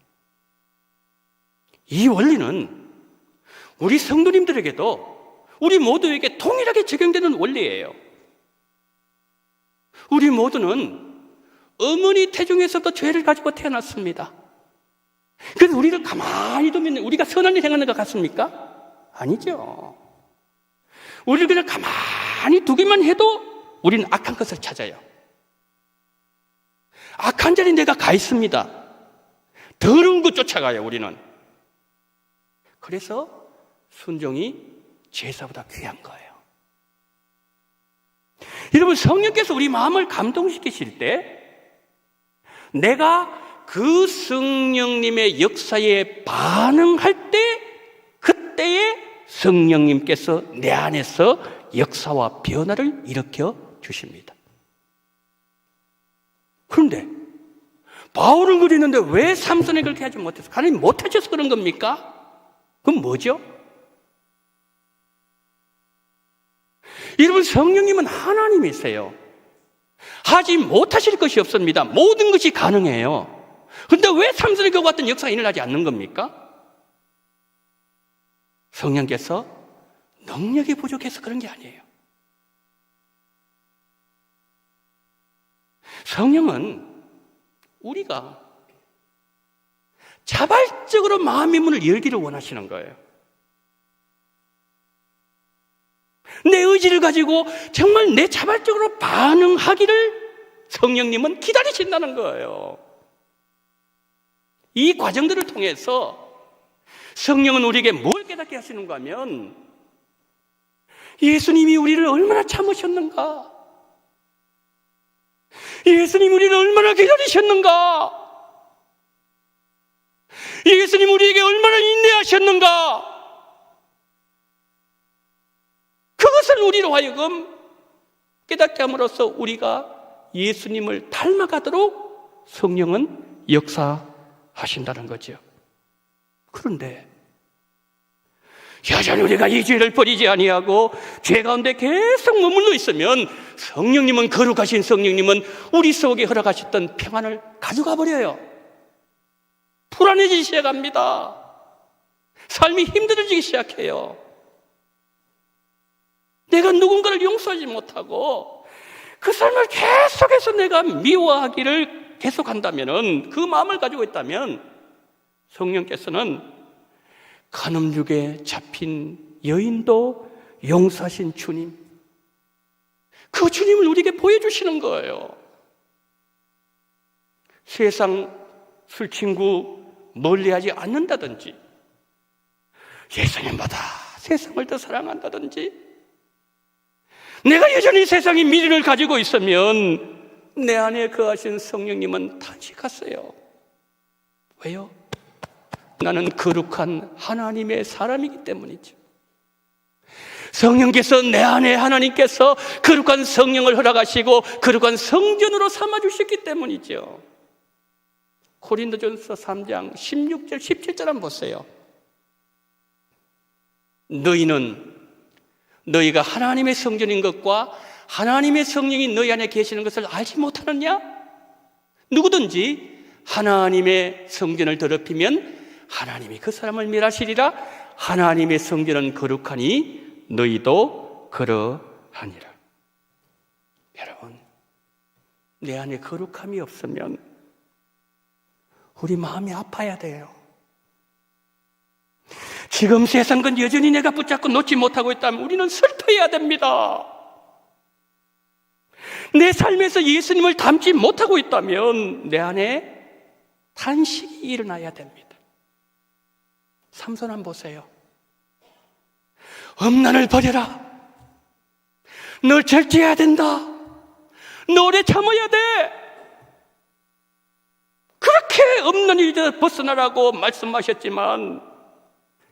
이 원리는 우리 성도님들에게도 우리 모두에게 동일하게 적용되는 원리예요. 우리 모두는 어머니 태중에서도 죄를 가지고 태어났습니다. 그래서 우리를 가만히 두면 우리가 선한 일 행하는 것 같습니까? 아니죠. 우리를 그냥 가만히 두기만 해도 우리는 악한 것을 찾아요. 악한 자리 내가 가 있습니다. 더러운 것 쫓아가요, 우리는. 그래서 순종이 제사보다 귀한 거예요. 여러분, 성령께서 우리 마음을 감동시키실 때 내가 그 성령님의 역사에 반응할 때 그때에 성령님께서 내 안에서 역사와 변화를 일으켜 주십니다. 그런데 바울은 그랬는데 왜 삼손이 그렇게 하지 못해서? 하나님 못하셔서 그런 겁니까? 그건 뭐죠? 여러분, 성령님은 하나님이세요. 하지 못하실 것이 없습니다. 모든 것이 가능해요. 그런데 왜 삼손의 그 같은 역사가 일어나지 않는 겁니까? 성령께서 능력이 부족해서 그런 게 아니에요. 성령은 우리가 자발적으로 마음의 문을 열기를 원하시는 거예요. 내 의지를 가지고 정말 내 자발적으로 반응하기를 성령님은 기다리신다는 거예요. 이 과정들을 통해서 성령은 우리에게 뭘 깨닫게 하시는가 하면 예수님이 우리를 얼마나 참으셨는가, 예수님 우리를 얼마나 기다리셨는가, 예수님 우리에게 얼마나 인내하셨는가, 그것을 우리로 하여금 깨닫게 함으로써 우리가 예수님을 닮아가도록 성령은 역사하신다는 거죠. 그런데 여전히 우리가 이 죄를 버리지 아니하고 죄 가운데 계속 머물러 있으면 성령님은, 거룩하신 성령님은 우리 속에 허락하셨던 평안을 가져가 버려요. 불안해지기 시작합니다. 삶이 힘들어지기 시작해요. 내가 누군가를 용서하지 못하고 그 삶을 계속해서 내가 미워하기를 계속한다면, 그 마음을 가지고 있다면 성령께서는 간음육에 잡힌 여인도 용서하신 주님, 그 주님을 우리에게 보여주시는 거예요. 세상 술 친구 멀리하지 않는다든지, 예수님보다 세상을 더 사랑한다든지, 내가 여전히 세상의 미련을 가지고 있으면 내 안에 거하신 성령님은 탄식하세요. 왜요? 나는 거룩한 하나님의 사람이기 때문이죠. 성령께서, 내 안에 하나님께서 거룩한 성령을 허락하시고 거룩한 성전으로 삼아주셨기 때문이죠. 고린도전서 3장 16절 17절 한번 보세요. 너희가 하나님의 성전인 것과 하나님의 성령이 너희 안에 계시는 것을 알지 못하느냐? 누구든지 하나님의 성전을 더럽히면 하나님이 그 사람을 멸하시리라. 하나님의 성전은 거룩하니 너희도 그러하니라. 여러분, 내 안에 거룩함이 없으면 우리 마음이 아파야 돼요. 지금 세상은 여전히 내가 붙잡고 놓지 못하고 있다면 우리는 슬퍼해야 됩니다. 내 삶에서 예수님을 닮지 못하고 있다면 내 안에 탄식이 일어나야 됩니다. 삼손 한번 보세요. 엄난을 버려라. 널 절제해야 된다. 너 오래 참아야 돼. 그렇게 없는 일에서 벗어나라고 말씀하셨지만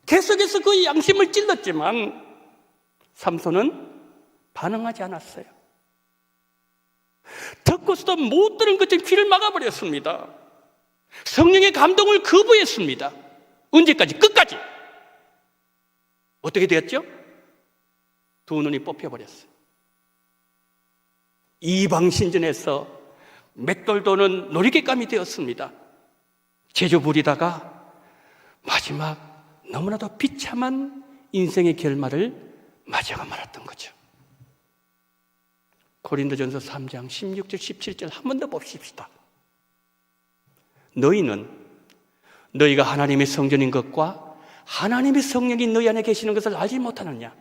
계속해서 그 양심을 찔렀지만 삼손은 반응하지 않았어요. 듣고서도 못 들은 것처럼 귀를 막아버렸습니다. 성령의 감동을 거부했습니다. 언제까지? 끝까지. 어떻게 되었죠? 두 눈이 뽑혀버렸어요. 이방신전에서 맷돌 도는 놀이개감이 되었습니다. 제주 부리다가 마지막 너무나도 비참한 인생의 결말을 맞이하고 말았던 거죠. 고린도전서 3장 16절 17절 한 번 더 봅시다. 너희는 너희가 하나님의 성전인 것과 하나님의 성령이 너희 안에 계시는 것을 알지 못하느냐?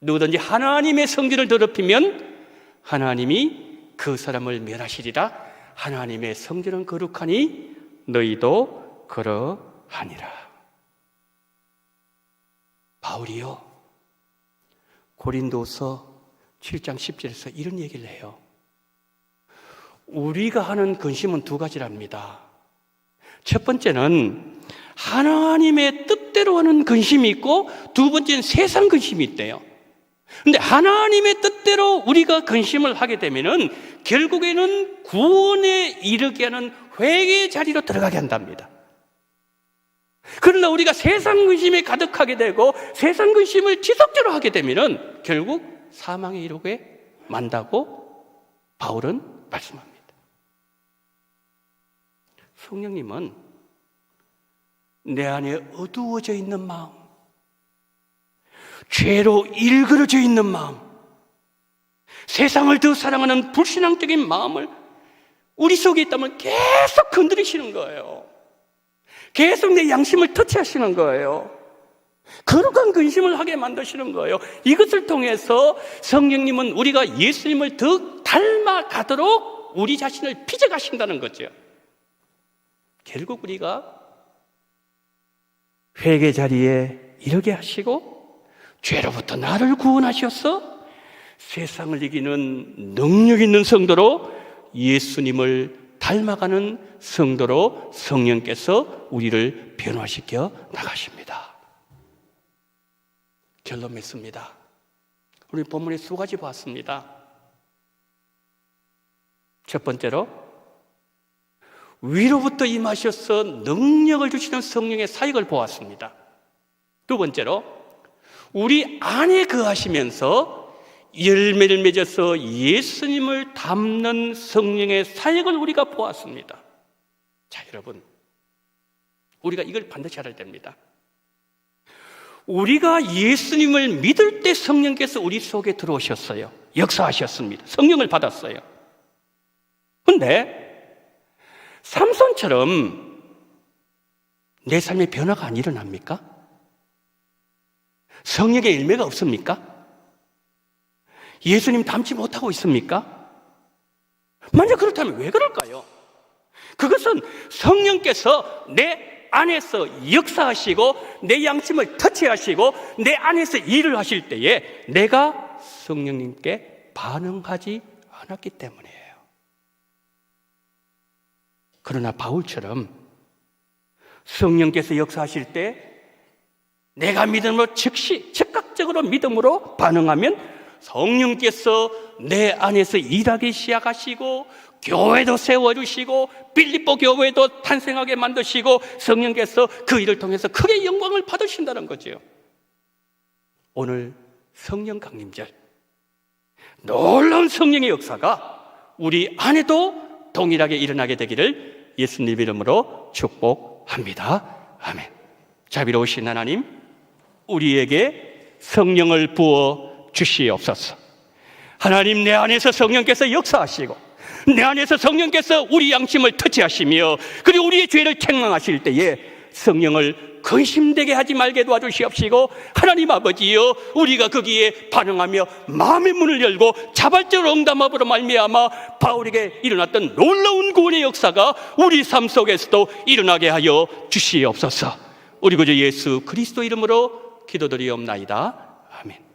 누구든지 하나님의 성전을 더럽히면 하나님이 그 사람을 멸하시리라. 하나님의 성전은 거룩하니 너희도 그러하니라. 바울이요, 고린도서 7장 10절에서 이런 얘기를 해요. 우리가 하는 근심은 두 가지랍니다. 첫 번째는 하나님의 뜻대로 하는 근심이 있고, 두 번째는 세상 근심이 있대요. 근데 하나님의 뜻대로 우리가 근심을 하게 되면은 결국에는 구원에 이르게 하는 회개의 자리로 들어가게 한답니다. 그러나 우리가 세상 근심에 가득하게 되고 세상 근심을 지속적으로 하게 되면은 결국 사망에 이르게 만다고 바울은 말씀합니다. 성령님은 내 안에 어두워져 있는 마음, 죄로 일그러져 있는 마음, 세상을 더 사랑하는 불신앙적인 마음을 우리 속에 있다면 계속 건드리시는 거예요. 계속 내 양심을 터치하시는 거예요. 거룩한 근심을 하게 만드시는 거예요. 이것을 통해서 성령님은 우리가 예수님을 더 닮아가도록 우리 자신을 빚어가신다는 거죠. 결국 우리가 회개 자리에 이르게 하시고 죄로부터 나를 구원하셔서 세상을 이기는 능력 있는 성도로 예수님을 닮아가는 성도로 성령께서 우리를 변화시켜 나가십니다. 결론 맺습니다. 우리 본문에 두 가지 봤습니다. 첫 번째로 위로부터 임하셔서 능력을 주시는 성령의 사역을 보았습니다. 두 번째로 우리 안에 거하시면서 열매를 맺어서 예수님을 닮는 성령의 사역을 우리가 보았습니다. 자, 여러분, 우리가 이걸 반드시 알아야 됩니다. 우리가 예수님을 믿을 때 성령께서 우리 속에 들어오셨어요. 역사하셨습니다. 성령을 받았어요. 그런데 삼손처럼 내 삶에 변화가 안 일어납니까? 성령의 열매가 없습니까? 예수님 닮지 못하고 있습니까? 만약 그렇다면 왜 그럴까요? 그것은 성령께서 내 안에서 역사하시고 내 양심을 터치하시고 내 안에서 일을 하실 때에 내가 성령님께 반응하지 않았기 때문이에요. 그러나 바울처럼 성령께서 역사하실 때 내가 믿음으로 즉시 즉각적으로 믿음으로 반응하면 성령께서 내 안에서 일하기 시작하시고 교회도 세워주시고 빌립보 교회도 탄생하게 만드시고 성령께서 그 일을 통해서 크게 영광을 받으신다는 거죠. 오늘 성령 강림절, 놀라운 성령의 역사가 우리 안에도 동일하게 일어나게 되기를 예수님 이름으로 축복합니다. 아멘. 자비로우신 하나님, 우리에게 성령을 부어 주시옵소서. 하나님, 내 안에서 성령께서 역사하시고 내 안에서 성령께서 우리 양심을 터치하시며 그리고 우리의 죄를 책망하실 때에 성령을 근심되게 하지 말게 도와주시옵시고, 하나님 아버지여, 우리가 거기에 반응하며 마음의 문을 열고 자발적으로 응답함으로 말미암아 바울에게 일어났던 놀라운 구원의 역사가 우리 삶 속에서도 일어나게 하여 주시옵소서. 우리 구주 예수 그리스도 이름으로 기도드리옵나이다. 아멘.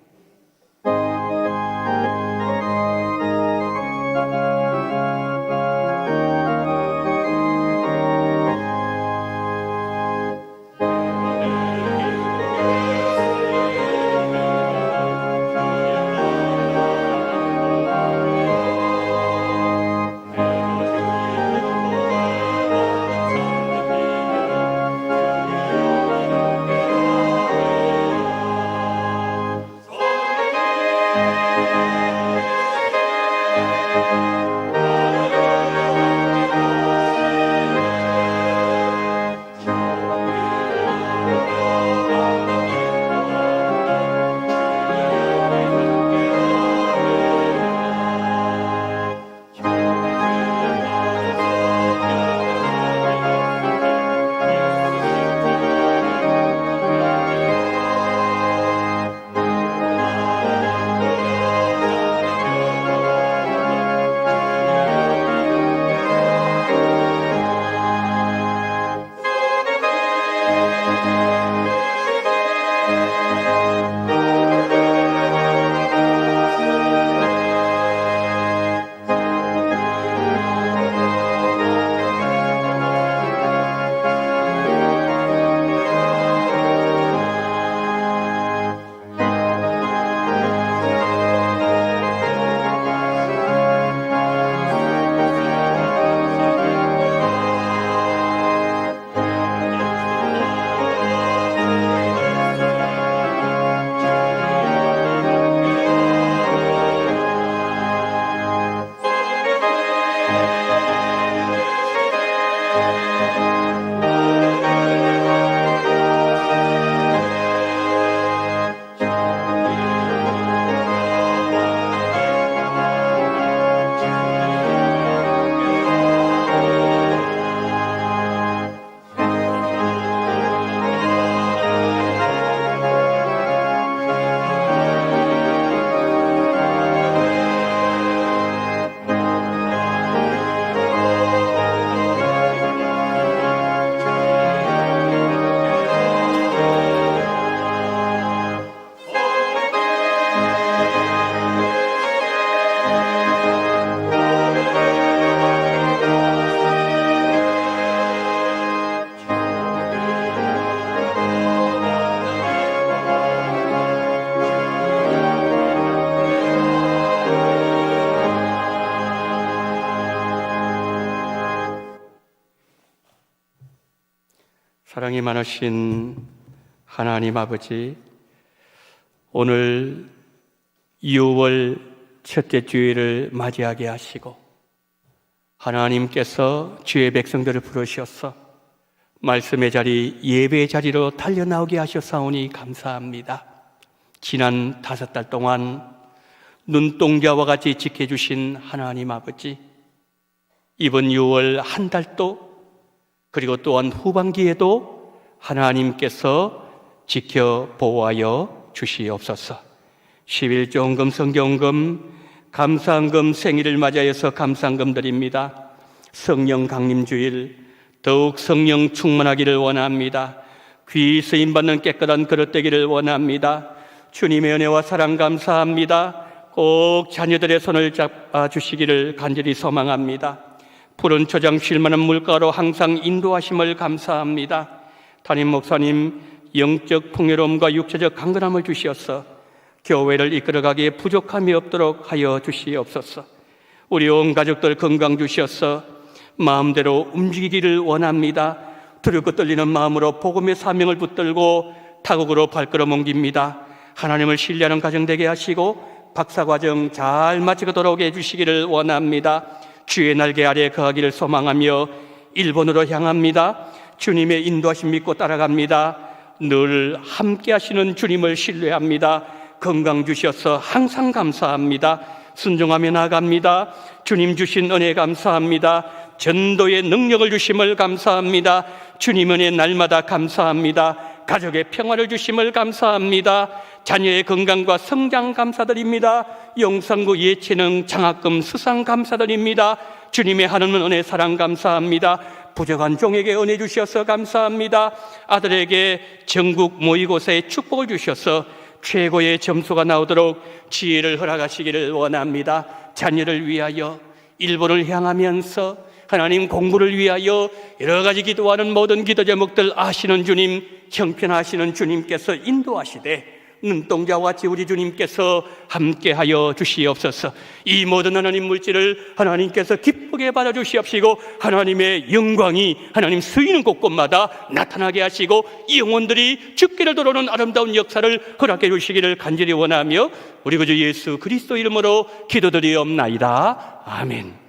사랑이 많으신 하나님 아버지, 오늘 6월 첫째 주일을 맞이하게 하시고 하나님께서 주의 백성들을 부르셔서 말씀의 자리, 예배의 자리로 달려나오게 하셨사오니 감사합니다. 지난 5달 동안 눈동자와 같이 지켜주신 하나님 아버지, 이번 6월 한 달도 그리고 또한 후반기에도 하나님께서 지켜 보호하여 주시옵소서. 11조헌금, 성경금, 감사헌금 생일을 맞이하여서 감사헌금 드립니다. 성령 강림주일 더욱 성령 충만하기를 원합니다. 귀 쓰임받는 깨끗한 그릇 되기를 원합니다. 주님의 은혜와 사랑 감사합니다. 꼭 자녀들의 손을 잡아주시기를 간절히 소망합니다. 푸른 초장 쉴만한 물가로 항상 인도하심을 감사합니다. 담임 목사님 영적 풍요로움과 육체적 강건함을 주시어서 교회를 이끌어가기에 부족함이 없도록 하여 주시옵소서. 우리 온 가족들 건강 주시어서 마음대로 움직이기를 원합니다. 두렵고 떨리는 마음으로 복음의 사명을 붙들고 타국으로 발걸음 옮깁니다. 하나님을 신뢰하는 가정 되게 하시고 박사과정 잘 마치고 돌아오게 해주시기를 원합니다. 주의 날개 아래 거하기를 소망하며 일본으로 향합니다. 주님의 인도하심 믿고 따라갑니다. 늘 함께 하시는 주님을 신뢰합니다. 건강 주셔서 항상 감사합니다. 순종하며 나아갑니다. 주님 주신 은혜 감사합니다. 전도의 능력을 주심을 감사합니다. 주님 은혜 날마다 감사합니다. 가족의 평화를 주심을 감사합니다. 자녀의 건강과 성장 감사드립니다. 영상구 예체능 장학금 수상 감사드립니다. 주님의 하나님 은혜 사랑 감사합니다. 부족한 종에게 은혜 주셔서 감사합니다. 아들에게 전국 모의고사에 축복을 주셔서 최고의 점수가 나오도록 지혜를 허락하시기를 원합니다. 자녀를 위하여 일본을 향하면서 하나님 공부를 위하여 여러 가지 기도하는 모든 기도 제목들 아시는 주님, 형편하시는 주님께서 인도하시되 눈동자와 같이 우리 주님께서 함께하여 주시옵소서. 이 모든 하나님 물질을 하나님께서 기쁘게 받아주시옵시고 하나님의 영광이 하나님 쓰이는 곳곳마다 나타나게 하시고 이 영혼들이 죽기를 도로는 아름다운 역사를 허락해 주시기를 간절히 원하며 우리 구주 예수 그리스도 이름으로 기도드리옵나이다. 아멘.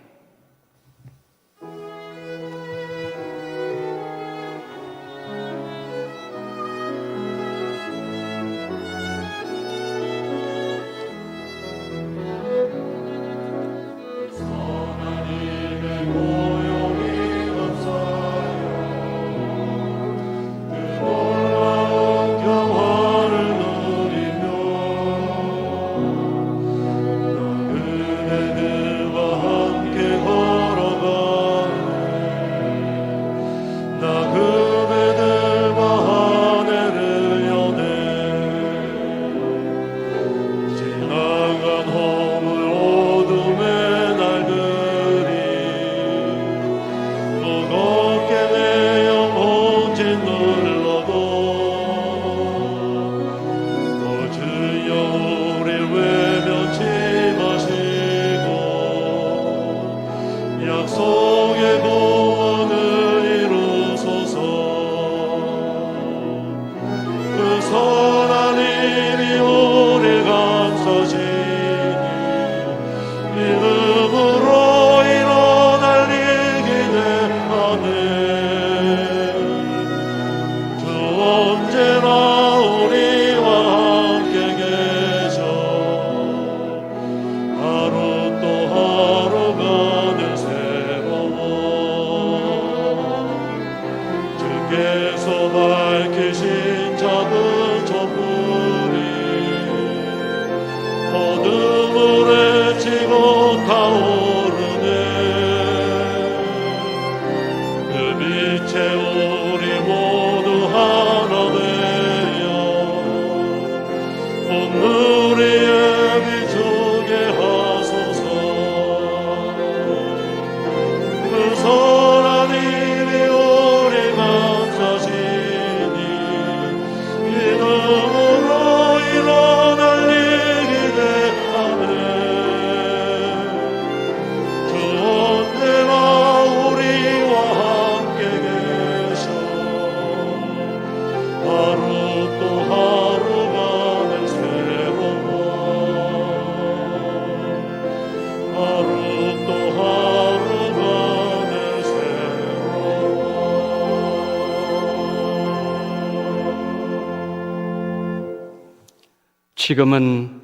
지금은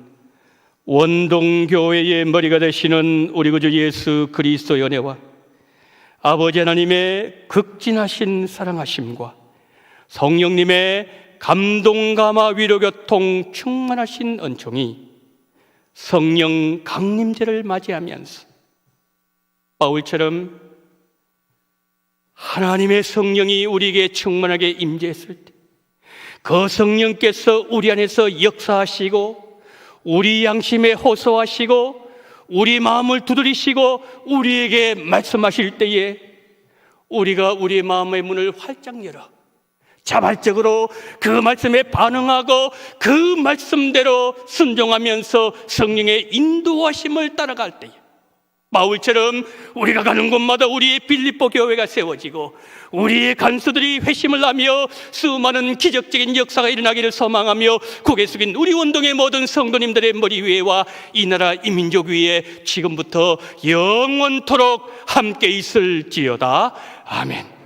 원동교회의 머리가 되시는 우리 구주 예수 그리스도의 은혜와 아버지 하나님의 극진하신 사랑하심과 성령님의 감동, 감화, 위로, 교통 충만하신 은총이 성령 강림제를 맞이하면서 바울처럼 하나님의 성령이 우리에게 충만하게 임재했을 때 그 성령께서 우리 안에서 역사하시고 우리 양심에 호소하시고 우리 마음을 두드리시고 우리에게 말씀하실 때에 우리가 우리 마음의 문을 활짝 열어 자발적으로 그 말씀에 반응하고 그 말씀대로 순종하면서 성령의 인도하심을 따라갈 때에 바울처럼 우리가 가는 곳마다 우리의 빌립보 교회가 세워지고 우리의 간수들이 회심을 하며 수많은 기적적인 역사가 일어나기를 소망하며 고개 숙인 우리 원동의 모든 성도님들의 머리 위에와 이 나라 이 민족 위에 지금부터 영원토록 함께 있을지어다. 아멘.